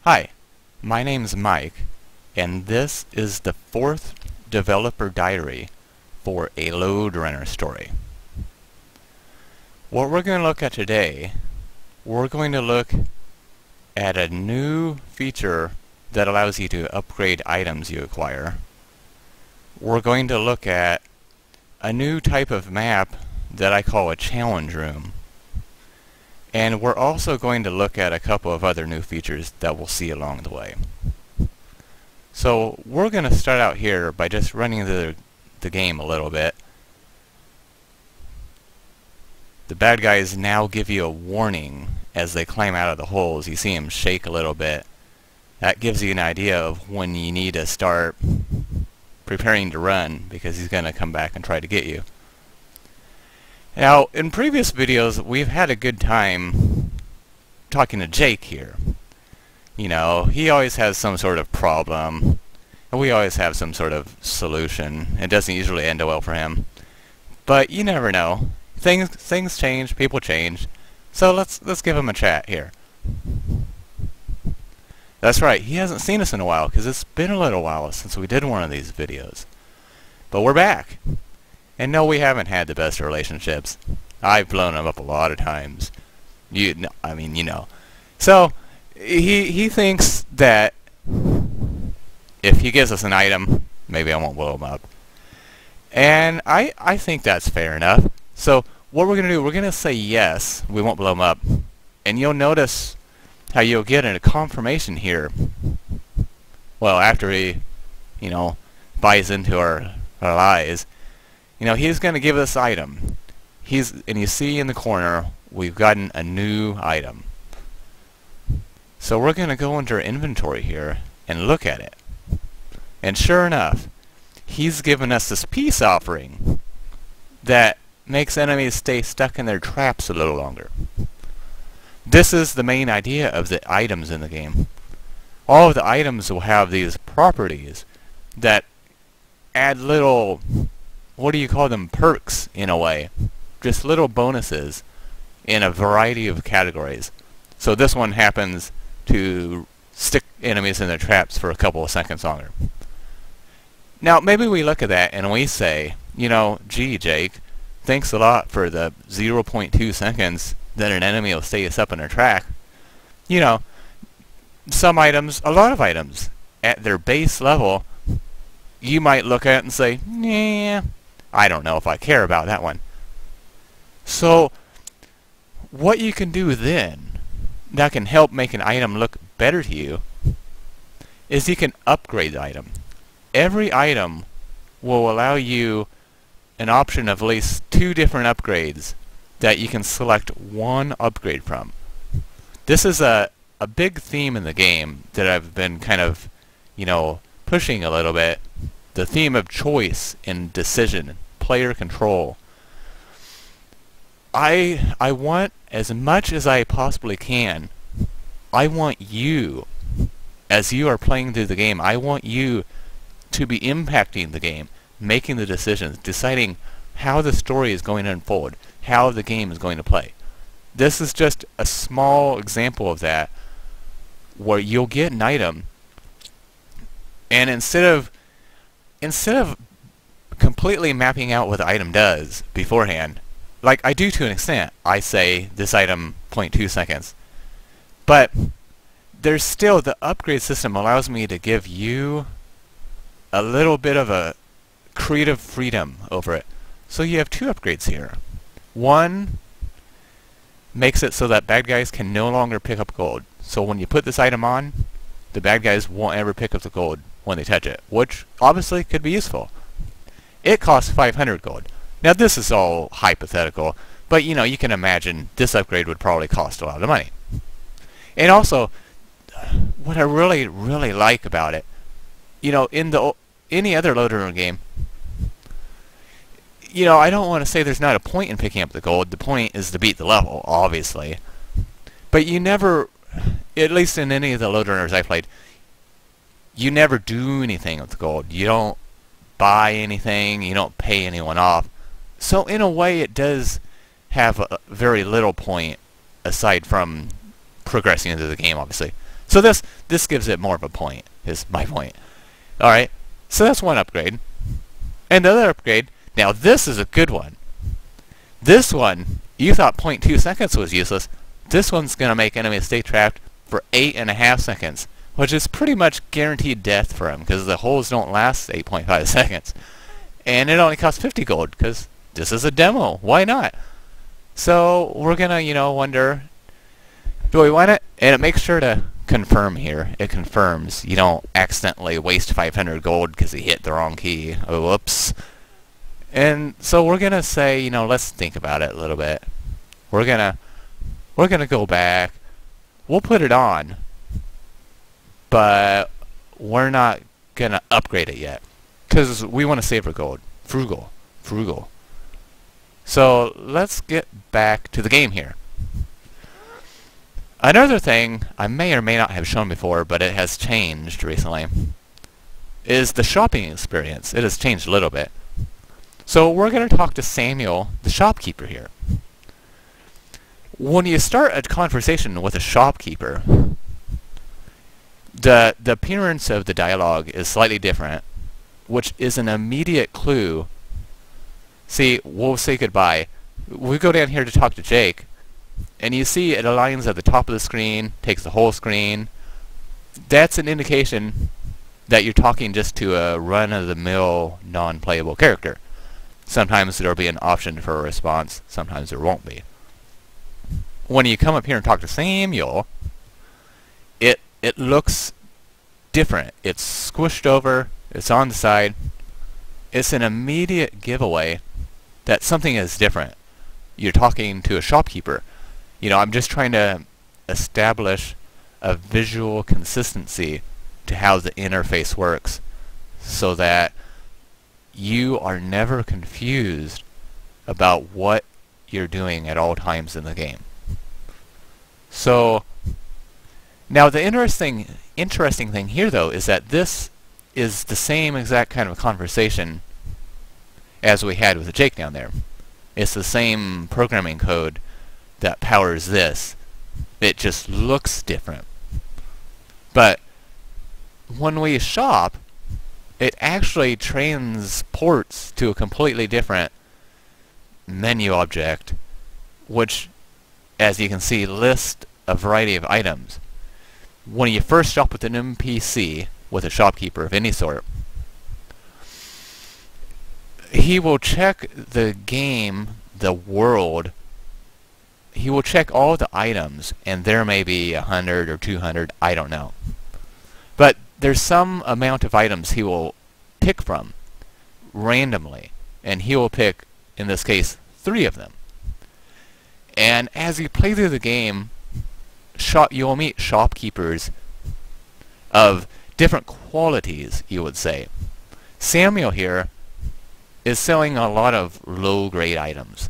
Hi, my name's Mike, and this is the 4th developer diary for a Lode Runner story. What we're going to look at today, we're going to look at a new feature that allows you to upgrade items you acquire. We're going to look at a new type of map that I call a challenge room. And we're also going to look at a couple of other new features that we'll see along the way. So we're going to start out here by just running the game a little bit. The bad guys now give you a warning as they climb out of the holes. You see them shake a little bit. That gives you an idea of when you need to start preparing to run, because he's going to come back and try to get you. Now, in previous videos, we've had a good time talking to Jake here. You know, he always has some sort of problem, and we always have some sort of solution. It doesn't usually end well for him. But you never know. Things change, people change. So let's give him a chat here. That's right, he hasn't seen us in a while, because it's been a little while since we did one of these videos. But we're back. And no, we haven't had the best of relationships. I've blown him up a lot of times. You know. So, he thinks that if he gives us an item, maybe I won't blow him up. And I think that's fair enough. So, what we're going to do, we're going to say yes, we won't blow him up. And you'll notice how you'll get a confirmation here. Well, after he, buys into our lies. He's going to give us item. And you see in the corner, we've gotten a new item. So we're going to go into our inventory here and look at it. And sure enough, he's given us this peace offering that makes enemies stay stuck in their traps a little longer. This is the main idea of the items in the game. All of the items will have these properties that add little, what do you call them, perks in a way. Just little bonuses in a variety of categories. So this one happens to stick enemies in their traps for a couple of seconds longer. Now maybe we look at that and we say, gee Jake, thanks a lot for the 0.2 seconds that an enemy will stay us up in their track. Some items, a lot of items, at their base level, you might look at it and say, yeah, I don't know if I care about that one. So, what you can do then, that can help make an item look better to you, is you can upgrade the item. Every item will allow you an option of at least 2 different upgrades that you can select one upgrade from. This is a big theme in the game that I've been kind of, pushing a little bit. The theme of choice and decision, player control. I want, as much as I possibly can, I want you, as you are playing through the game, I want you to be impacting the game, making the decisions, deciding how the story is going to unfold, how the game is going to play. This is just a small example of that, where you'll get an item, and instead of completely mapping out what the item does beforehand, like I do to an extent, I say this item 0.2 seconds, but there's still, the upgrade system allows me to give you a little bit of a creative freedom over it. So you have 2 upgrades here. One makes it so that bad guys can no longer pick up gold. So when you put this item on, the bad guys won't ever pick up the gold when they touch it, which obviously could be useful. It costs 500 gold. Now this is all hypothetical, but you can imagine this upgrade would probably cost a lot of money. And also, what I really, really like about it, in any other Lode Runner game, I don't want to say there's not a point in picking up the gold. The point is to beat the level, obviously. But you never, at least in any of the Lode Runners I played, you never do anything with the gold. You don't buy anything. You don't pay anyone off. So in a way, it does have a very little point aside from progressing into the game, obviously. So this gives it more of a point, is my point. Alright, so that's one upgrade. And the other upgrade, now this is a good one. This one, you thought 0.2 seconds was useless. This one's going to make enemies stay trapped for 8.5 seconds, which is pretty much guaranteed death for them, because the holes don't last 8.5 seconds. And it only costs 50 gold, because this is a demo. Why not? So we're going to, you know, wonder, do we want it? And it makes sure to confirm here. It confirms you don't accidentally waste 500 gold because you hit the wrong key. Oh, whoops. And so we're going to say, you know, let's think about it a little bit. We're going to go back. We'll put it on, but we're not going to upgrade it yet because we want to save our gold. Frugal. So let's get back to the game here. Another thing I may or may not have shown before, but it has changed recently, is the shopping experience. It has changed a little bit. So we're going to talk to Samuel, the shopkeeper here. When you start a conversation with a shopkeeper, the appearance of the dialogue is slightly different, which is an immediate clue. See, we'll say goodbye. We go down here to talk to Jake, and you see it aligns at the top of the screen, takes the whole screen. That's an indication that you're talking just to a run-of-the-mill, non-playable character. Sometimes there'll be an option for a response, sometimes there won't be. When you come up here and talk to Samuel, it looks different. It's squished over, it's on the side. It's an immediate giveaway that something is different. You're talking to a shopkeeper. You know, I'm just trying to establish a visual consistency to how the interface works so that you are never confused about what you're doing at all times in the game. So now the interesting thing here though is that this is the same exact kind of conversation as we had with Jake down there. It's the same programming code that powers this. It just looks different. But when we shop, it actually transports to a completely different menu object, which, as you can see, lists a variety of items. When you first shop with an NPC, with a shopkeeper of any sort, he will check the game, the world. He will check all the items, and there may be 100 or 200, I don't know. But there's some amount of items he will pick from randomly, and he will pick, in this case, 3 of them. And as you play through the game, you will meet shopkeepers of different qualities, you would say. Samuel here is selling a lot of low-grade items.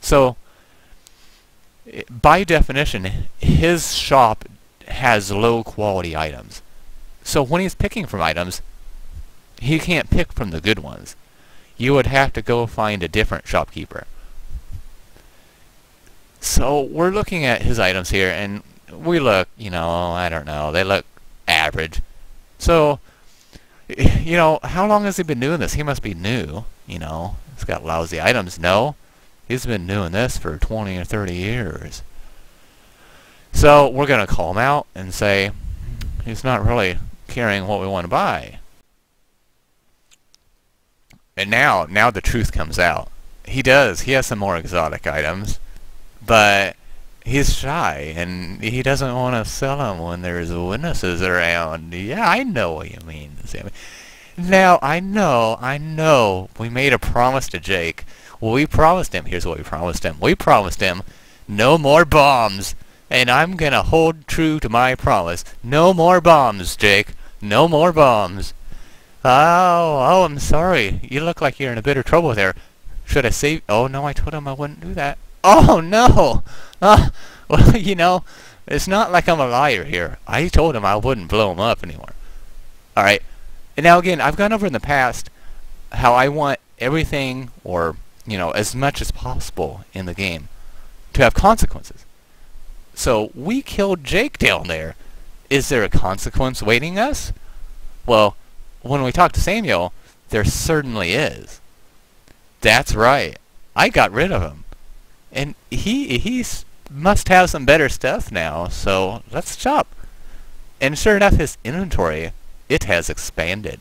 So, by definition, his shop has low-quality items. So when he's picking from items, he can't pick from the good ones. You would have to go find a different shopkeeper. So we're looking at his items here, and we look, you know, I don't know, they look average. So, you know, how long has he been doing this? He must be new, you know. He's got lousy items. No, he's been doing this for 20 or 30 years. So we're going to call him out and say, he's not really carrying what we want to buy. And now the truth comes out. He has some more exotic items, but he's shy, and he doesn't want to sell them when there's witnesses around. Yeah, I know what you mean, Sammy. Now, I know, we made a promise to Jake. Well, we promised him, here's what we promised him. We promised him no more bombs, and I'm gonna hold true to my promise. No more bombs, Jake. No more bombs. Oh, I'm sorry. You look like you're in a bit of trouble there. Should I save? Oh, no, I told him I wouldn't do that. Oh, no! Well, you know, it's not like I'm a liar here. I told him I wouldn't blow him up anymore. Alright. And now, again, I've gone over in the past how I want everything, or, you know, as much as possible in the game to have consequences. So, we killed Jake down there. Is there a consequence waiting us? Well, when we talk to Samuel, there certainly is. That's right. I got rid of him. And he must have some better stuff now, so let's shop. And sure enough, his inventory, it has expanded.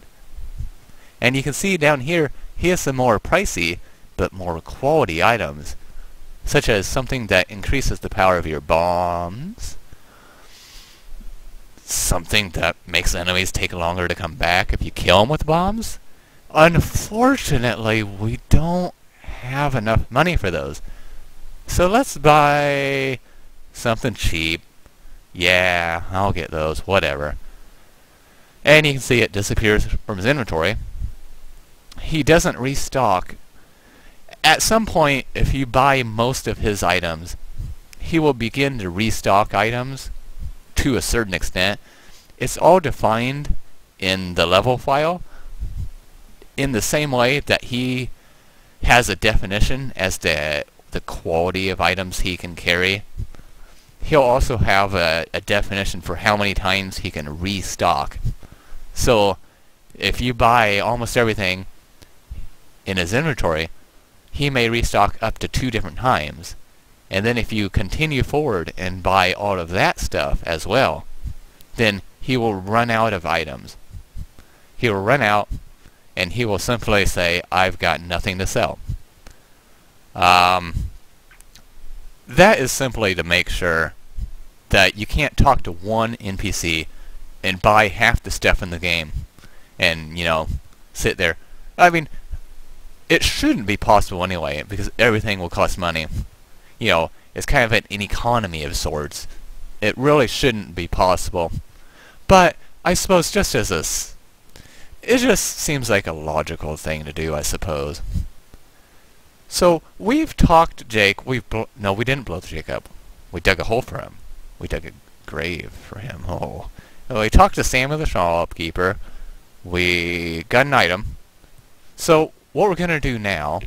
And you can see down here, he has some more pricey, but more quality items, such as something that increases the power of your bombs, something that makes enemies take longer to come back if you kill them with bombs. Unfortunately, we don't have enough money for those. So let's buy something cheap. Yeah, I'll get those, whatever. And you can see it disappears from his inventory. He doesn't restock. At some point, if you buy most of his items, he will begin to restock items to a certain extent. It's all defined in the level file in the same way that he has a definition as to the quality of items he can carry. He'll also have a definition for how many times he can restock. So if you buy almost everything in his inventory, he may restock up to 2 different times. And then if you continue forward and buy all of that stuff as well, then he will run out of items. He will run out and he will simply say, I've got nothing to sell. That is simply to make sure that you can't talk to one NPC and buy half the stuff in the game and, you know, sit there. I mean, it shouldn't be possible anyway, because everything will cost money. You know, it's kind of an economy of sorts. It really shouldn't be possible. But I suppose just as it just seems like a logical thing to do, I suppose. So we've talked to Jake. No, we didn't blow Jake up. We dug a hole for him. We dug a grave for him. Oh. We talked to Samuel the shopkeeper. We got an item. So what we're gonna do now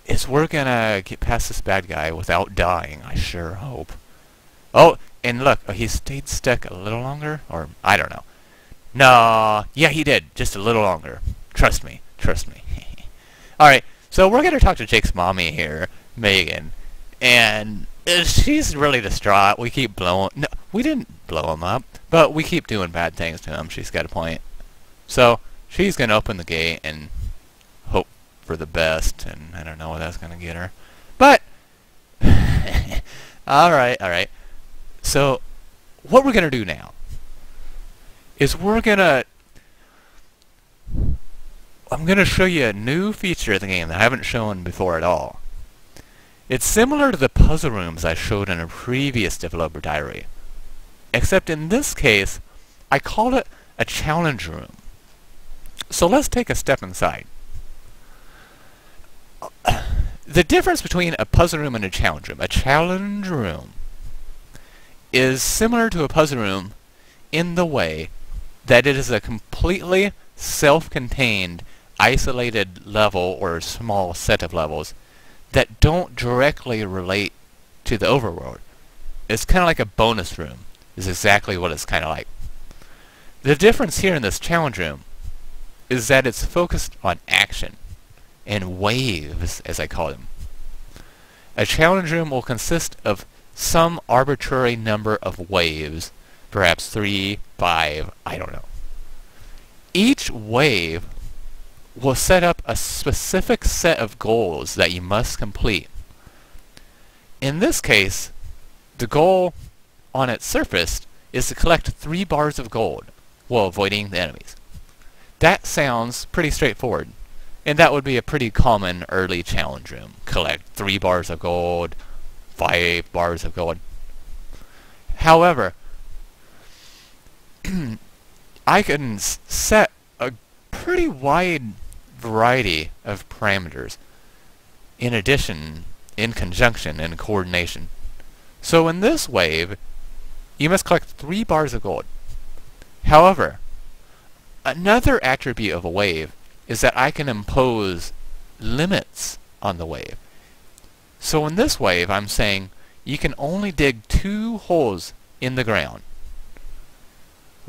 is we're gonna get past this bad guy without dying. I sure hope. Oh, and look, he stayed stuck a little longer, or I don't know. No, yeah, he did, just a little longer. Trust me, trust me. All right. So we're going to talk to Jake's mommy here, Megan, and she's really distraught. We keep blowing... No, we didn't blow him up, but we keep doing bad things to him. She's got a point. So she's going to open the gate and hope for the best, and I don't know what that's going to get her. But, alright. So what we're going to do now is I'm going to show you a new feature of the game that I haven't shown before at all. It's similar to the puzzle rooms I showed in a previous developer diary, except in this case, I called it a challenge room. So let's take a step inside. The difference between a puzzle room and a challenge room is similar to a puzzle room in the way that it is a completely self-contained isolated level or small set of levels that don't directly relate to the overworld. It's kind of like a bonus room, is exactly what it's kind of like. The difference here in this challenge room is that it's focused on action and waves, as I call them. A challenge room will consist of some arbitrary number of waves, perhaps 3, 5, I don't know. Each wave will set up a specific set of goals that you must complete. In this case, the goal on its surface is to collect 3 bars of gold while avoiding the enemies. That sounds pretty straightforward, and that would be a pretty common early challenge room. Collect 3 bars of gold, 5 bars of gold. However, I can set a pretty wide variety of parameters in addition, in conjunction, and coordination. So in this wave, you must collect 3 bars of gold. However, another attribute of a wave is that I can impose limits on the wave. So in this wave, I'm saying you can only dig 2 holes in the ground.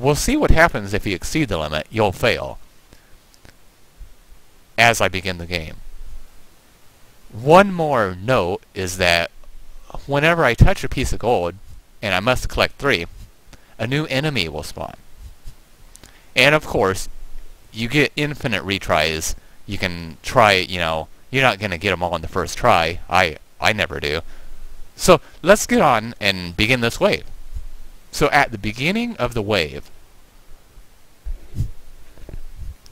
we'll see what happens if you exceed the limit. You'll fail as I begin the game. One more note is that whenever I touch a piece of gold, and I must collect 3, a new enemy will spawn. And of course, you get infinite retries. You can try, you're not going to get them all in the first try. I never do. So let's get on and begin this wave. So at the beginning of the wave,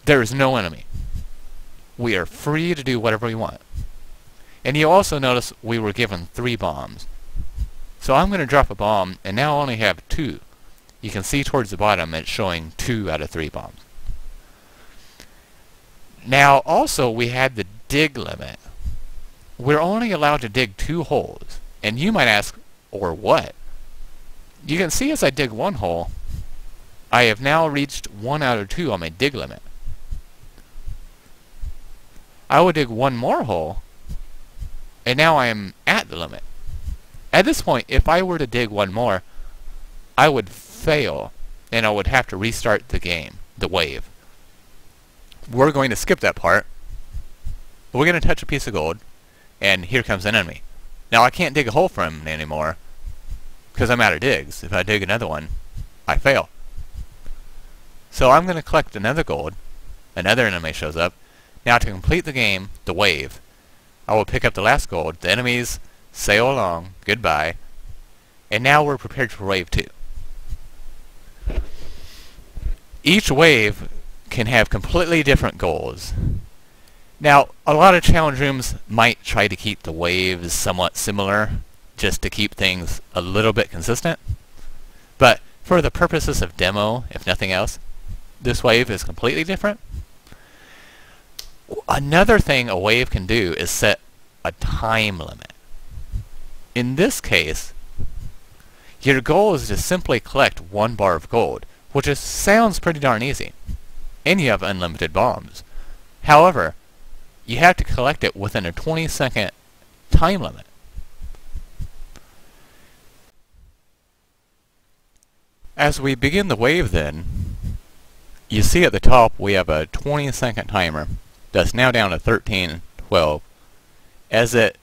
there is no enemy. We are free to do whatever we want. And you also notice we were given 3 bombs. So I'm going to drop a bomb, and now I only have 2. You can see towards the bottom it's showing 2 out of 3 bombs. Now also we had the dig limit. We're only allowed to dig 2 holes. And you might ask, or what? You can see as I dig 1 hole, I have now reached 1 out of 2 on my dig limit. I will dig 1 more hole, and now I am at the limit. At this point, if I were to dig 1 more, I would fail, and I would have to restart the game, the wave. We're going to skip that part. We're going to touch a piece of gold, and here comes an enemy. Now I can't dig a hole for him anymore, because I'm out of digs. If I dig another one, I fail. So I'm going to collect another gold. Another enemy shows up. Now to complete the game, the wave, I will pick up the last gold. The enemies sail along. Goodbye. And now we're prepared for wave 2. Each wave can have completely different goals. Now, a lot of challenge rooms might try to keep the waves somewhat similar, just to keep things a little bit consistent. But for the purposes of demo, if nothing else, this wave is completely different. Another thing a wave can do is set a time limit. In this case, your goal is to simply collect 1 bar of gold, which sounds pretty darn easy. And you have unlimited bombs. However, you have to collect it within a 20-second time limit. As we begin the wave then, you see at the top we have a 20-second timer that's now down to 13, 12. As it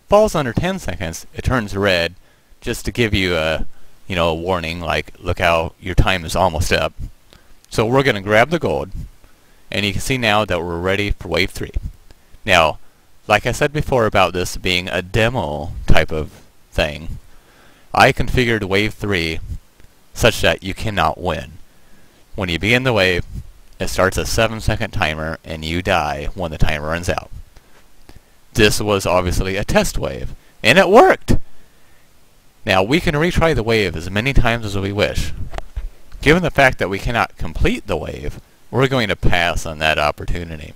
falls under 10 seconds, it turns red, just to give you a warning, like, look how your time is almost up. So we're going to grab the gold, and you can see now that we're ready for wave 3. Now, like I said before about this being a demo type of thing, I configured wave 3 such that you cannot win. When you begin the wave, it starts a 7-second timer, and you die when the timer runs out. This was obviously a test wave, and it worked! Now, we can retry the wave as many times as we wish. Given the fact that we cannot complete the wave, we're going to pass on that opportunity.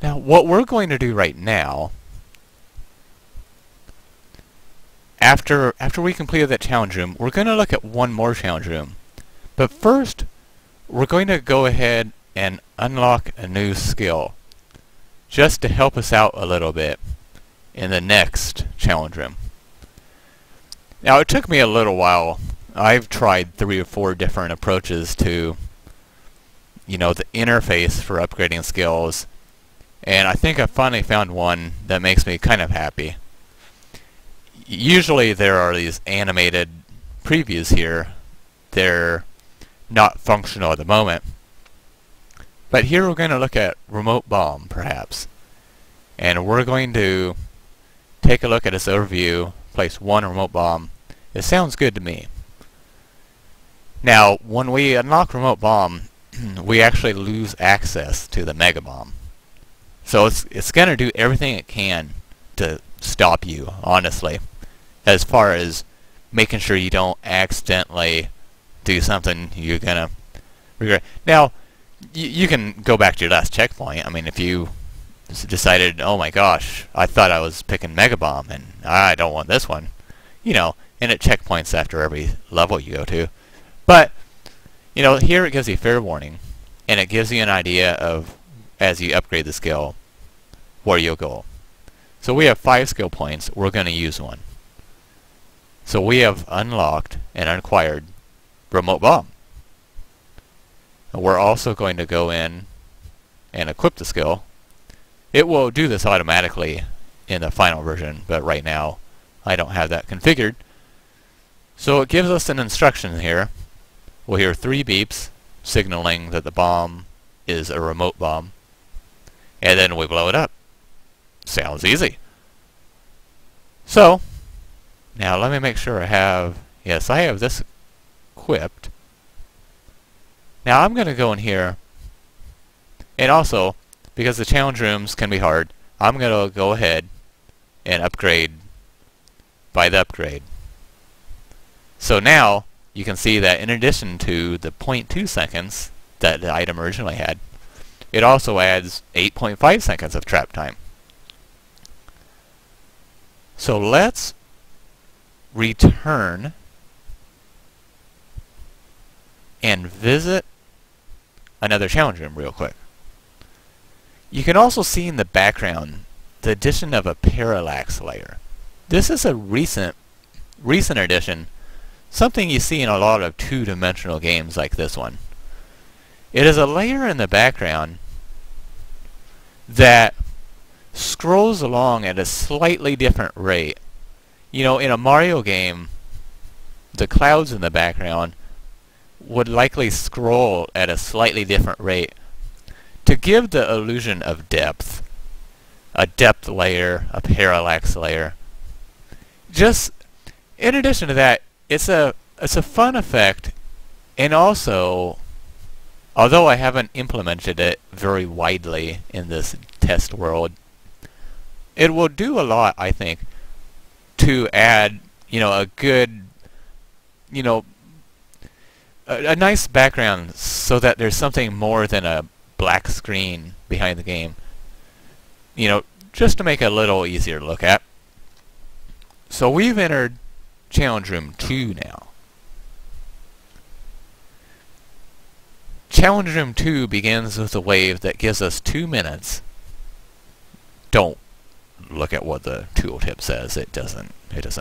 Now, what we're going to do right now, after we completed that challenge room, we're going to look at one more challenge room. But first, we're going to go ahead and unlock a new skill, just to help us out a little bit in the next challenge room. Now, it took me a little while. I've tried 3 or 4 different approaches to, the interface for upgrading skills, and I think I finally found one that makes me kind of happy. Usually there are these animated previews here. They're not functional at the moment. But here we're going to look at remote bomb, perhaps. And we're going to take a look at this overview, place 1 remote bomb. It sounds good to me. Now, when we unlock remote bomb, we actually lose access to the mega bomb. So it's going to do everything it can to stop you, honestly, as far as making sure you don't accidentally do something you're going to regret. Now, you can go back to your last checkpoint. I mean, if you decided, oh my gosh, I thought I was picking Mega Bomb, and I don't want this one, and it checkpoints after every level you go to. But, here it gives you fair warning, and it gives you an idea of, as you upgrade the skill, where you'll go. So we have 5 skill points. We're going to use 1. So we have unlocked and acquired remote bomb. we're also going to go in and equip the skill. It will do this automatically in the final version, but right now I don't have that configured. So it gives us an instruction here. We'll hear 3 beeps signaling that the bomb is a remote bomb, and then we blow it up. Sounds easy. So now let me make sure I have, yes, I have this equipped. Now I'm going to go in here, and also, because the challenge rooms can be hard, I'm going to go ahead and upgrade by the upgrade. So now you can see that in addition to the 0.2 seconds that the item originally had, it also adds 8.5 seconds of trap time. So let's return and visit another challenge room real quick. You can also see in the background the addition of a parallax layer. This is a recent addition, something you see in a lot of two-dimensional games like this one. It is a layer in the background that scrolls along at a slightly different rate. You know, in a Mario game, the clouds in the background would likely scroll at a slightly different rate to give the illusion of depth. A depth layer, a parallax layer. Just in addition to that, it's a fun effect, and also, although I haven't implemented it very widely in this test world, it will do a lot, I think, to add, a good, a nice background so that there's something more than a black screen behind the game. Just to make it a little easier to look at. So we've entered Challenge Room 2 now. Challenge Room 2 begins with a wave that gives us 2 minutes. Don't look at what the tooltip says. It doesn't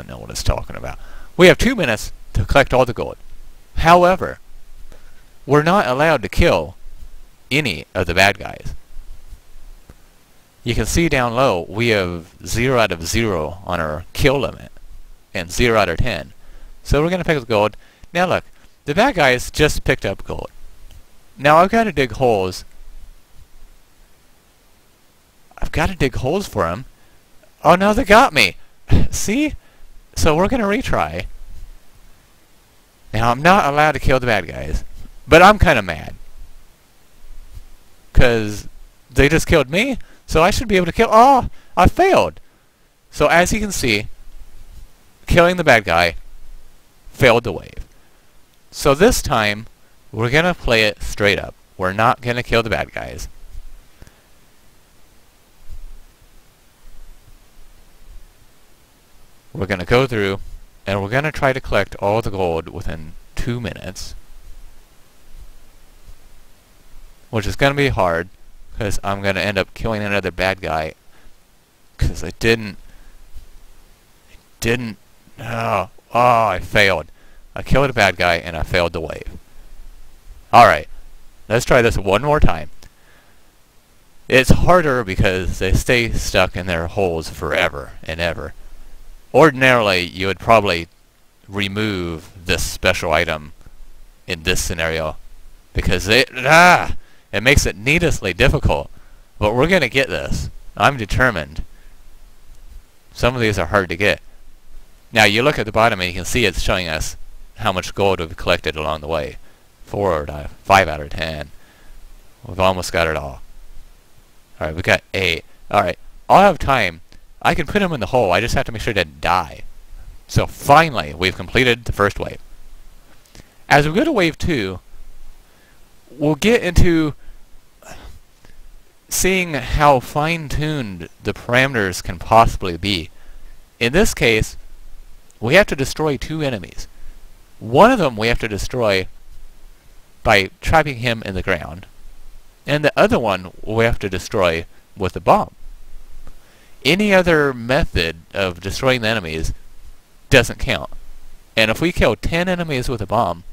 know what it's talking about. We have 2 minutes to collect all the gold. However, we're not allowed to kill any of the bad guys. You can see down low we have 0 out of 0 on our kill limit and 0 out of 10. So we're going to pick up gold. Now look, the bad guys just picked up gold. Now I've got to dig holes. I've got to dig holes for them. Oh no, they got me. See? So we're going to retry. Now I'm not allowed to kill the bad guys, but I'm kind of mad, because they just killed me, so I should be able to kill... Oh! I failed! So as you can see, killing the bad guy failed the wave. So this time, we're going to play it straight up. We're not going to kill the bad guys. We're going to go through, and we're going to try to collect all the gold within 2 minutes. Which is going to be hard, because I'm going to end up killing another bad guy, because I didn't, I failed. I killed a bad guy and I failed the wave. Alright, let's try this one more time. It's harder because they stay stuck in their holes forever and ever. Ordinarily, you would probably remove this special item in this scenario, because it makes it needlessly difficult. But we're going to get this. I'm determined. Some of these are hard to get. Now you look at the bottom and you can see it's showing us how much gold we've collected along the way. 4 out of 5 out of 10. We've almost got it all. Alright, we got 8. Alright, I'll have time. I can put him in the hole. I just have to make sure he doesn't die. So finally, we've completed the first wave. As we go to wave 2, we'll get into seeing how fine-tuned the parameters can possibly be. In this case, we have to destroy 2 enemies. One of them we have to destroy by trapping him in the ground, and the other one we have to destroy with a bomb. Any other method of destroying the enemies doesn't count. And if we kill 10 enemies with a bomb,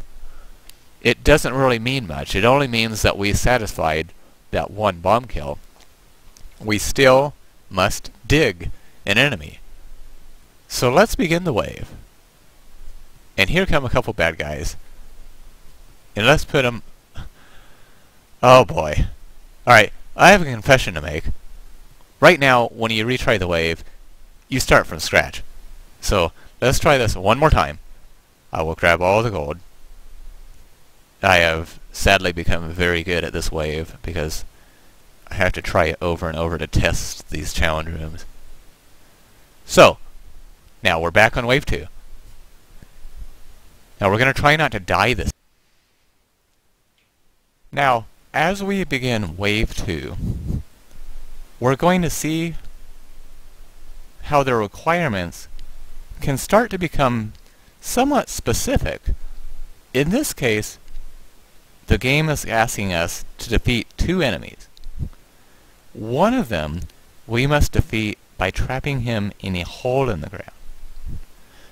it doesn't really mean much. It only means that we satisfied that one bomb kill. We still must dig an enemy. So let's begin the wave. And here come a couple bad guys. And let's put them... Oh boy. Alright, I have a confession to make. Right now, when you retry the wave, you start from scratch. So let's try this one more time. I will grab all the gold. I have sadly become very good at this wave because I have to try it over and over to test these challenge rooms. So, now we're back on wave 2. Now we're going to try not to die this. Now, as we begin wave 2, we're going to see how the requirements can start to become somewhat specific. In this case, the game is asking us to defeat 2 enemies. One of them we must defeat by trapping him in a hole in the ground.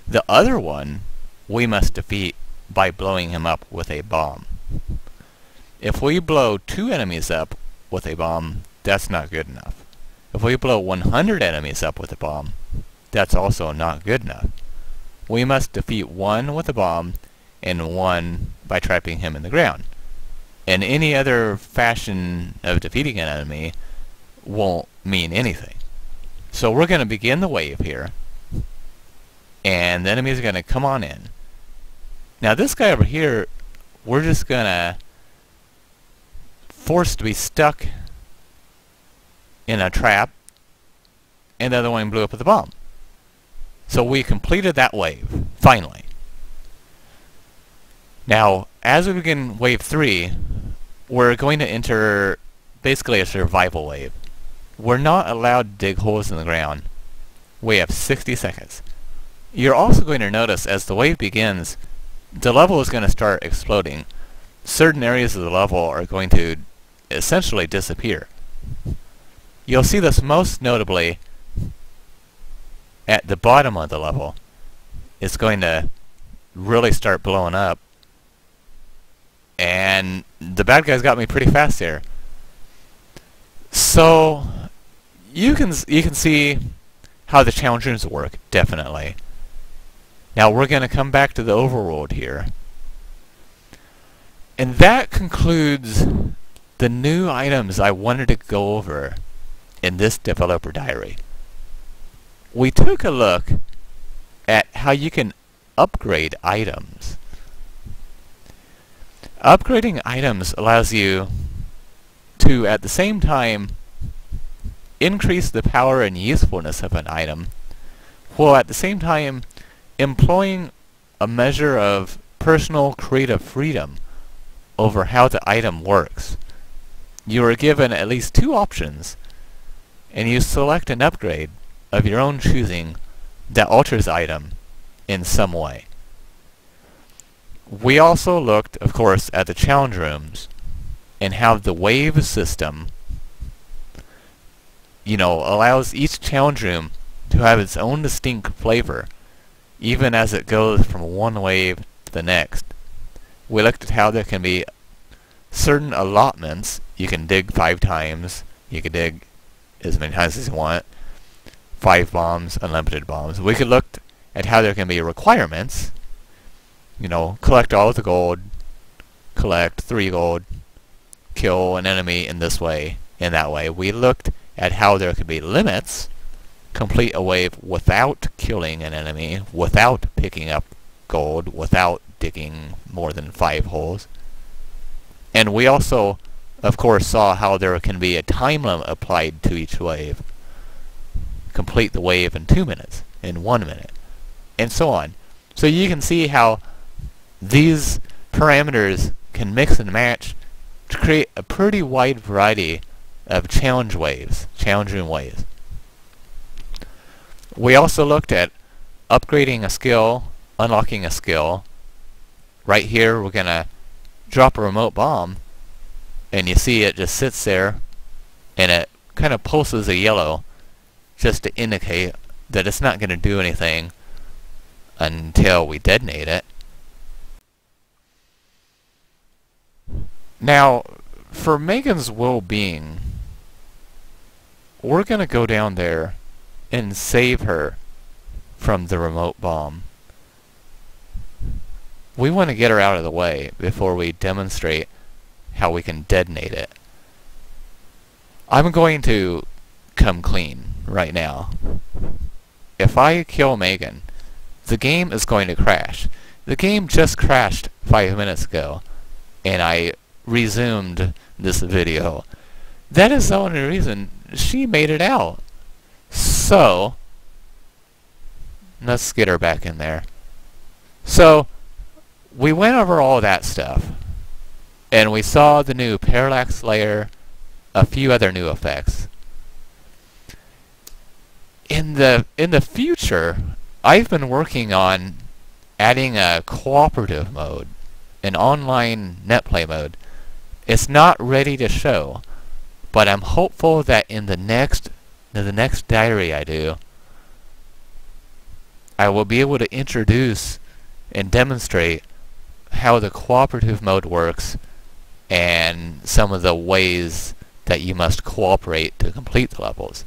The other one we must defeat by blowing him up with a bomb. If we blow 2 enemies up with a bomb, that's not good enough. If we blow 100 enemies up with a bomb, that's also not good enough. We must defeat 1 with a bomb and 1 by trapping him in the ground. And any other fashion of defeating an enemy won't mean anything. So we're going to begin the wave here, and the enemies are going to come on in. Now this guy over here, we're just going to force to be stuck in a trap, and the other one blew up with a bomb. So we completed that wave, finally. Now, as we begin wave 3, we're going to enter basically a survival wave. We're not allowed to dig holes in the ground. We have 60 seconds. You're also going to notice as the wave begins, the level is going to start exploding. Certain areas of the level are going to essentially disappear. You'll see this most notably at the bottom of the level. It's going to really start blowing up. And the bad guys got me pretty fast there. So you can see how the challenge rooms work, definitely. Now we're going to come back to the overworld here. And that concludes the new items I wanted to go over in this developer diary. We took a look at how you can upgrade items. Upgrading items allows you to, at the same time, increase the power and usefulness of an item, while at the same time employing a measure of personal creative freedom over how the item works. You are given at least 2 options, and you select an upgrade of your own choosing that alters the item in some way. We also looked, of course, at the challenge rooms and how the wave system, allows each challenge room to have its own distinct flavor, even as it goes from one wave to the next. We looked at how there can be certain allotments. You can dig 5 times. You can dig as many times as you want. 5 bombs, unlimited bombs. We could look at how there can be requirements. Collect all of the gold, collect 3 gold, kill an enemy in this way, in that way. We looked at how there could be limits, complete a wave without killing an enemy, without picking up gold, without digging more than 5 holes. And we also, of course, saw how there can be a time limit applied to each wave. Complete the wave in 2 minutes, in 1 minute, and so on. So you can see how these parameters can mix and match to create a pretty wide variety of challenge room waves. We also looked at upgrading a skill, unlocking a skill. Right here we're going to drop a remote bomb, and you see it just sits there, and it kind of pulses a yellow just to indicate that it's not going to do anything until we detonate it. Now, for Megan's well-being, we're going to go down there and save her from the remote bomb. We want to get her out of the way before we demonstrate how we can detonate it. I'm going to come clean right now. If I kill Megan, the game is going to crash. The game just crashed 5 minutes ago, and I resumed this video. That is the only reason she made it out. So, let's get her back in there. So, we went over all that stuff, and we saw the new parallax layer, a few other new effects. In the future, I've been working on adding a cooperative mode, an online netplay mode. It's not ready to show, but I'm hopeful that in the next diary I do, I will be able to introduce and demonstrate how the cooperative mode works and some of the ways that you must cooperate to complete the levels.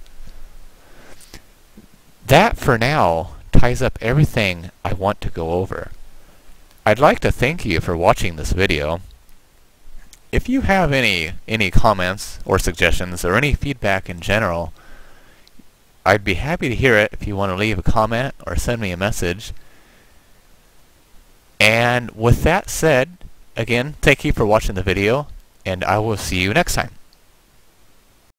That, for now, ties up everything I want to go over. I'd like to thank you for watching this video. If you have any comments or suggestions or any feedback in general, I'd be happy to hear it if you want to leave a comment or send me a message. And with that said, again, thank you for watching the video, and I will see you next time.